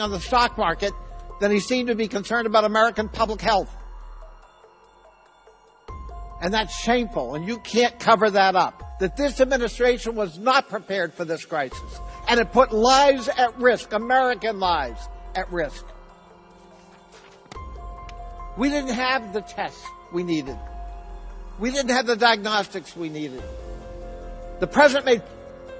on the stock market than he seemed to be concerned about American public health. And that's shameful, and you can't cover that up. That this administration was not prepared for this crisis, and it put lives at risk, American lives at risk. We didn't have the tests we needed. We didn't have the diagnostics we needed. The president made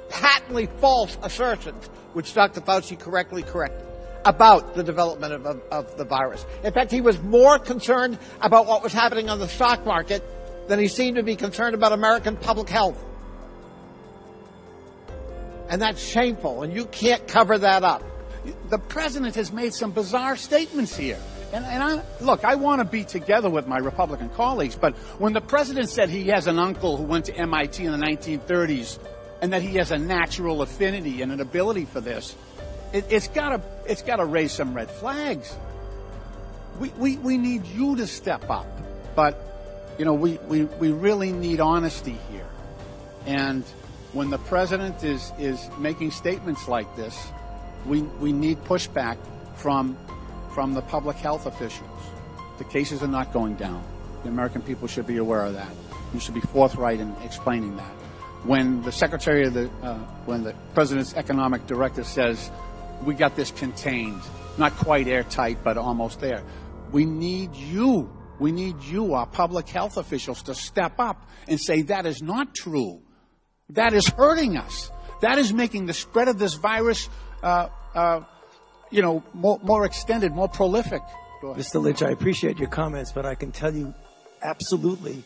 patently false assertions, which Dr. Fauci correctly corrected, about the development of the virus. In fact, he was more concerned about what was happening on the stock market than he seemed to be concerned about American public health. And that's shameful, and you can't cover that up. The president has made some bizarre statements here. And look, I want to be together with my Republican colleagues, but when the president said he has an uncle who went to MIT in the 1930s and that he has a natural affinity and an ability for this, it's got to raise some red flags. We need you to step up, but you know we really need honesty here. And when the president is making statements like this, we need pushback from the public health officials. The cases are not going down. The American people should be aware of that. You should be forthright in explaining that. When the secretary of when the president's economic director says, we got this contained, not quite airtight, but almost there. We need you, our public health officials, to step up and say that is not true. That is hurting us. That is making the spread of this virus more extended, more prolific. Mr. Lynch, I appreciate your comments, but I can tell you absolutely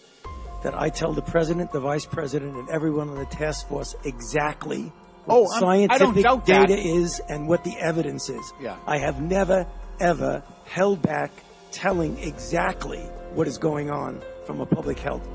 that I tell the president, the vice president, and everyone on the task force exactly what scientific data is and what the evidence is. Yeah. I have never, ever held back telling exactly what is going on from a public health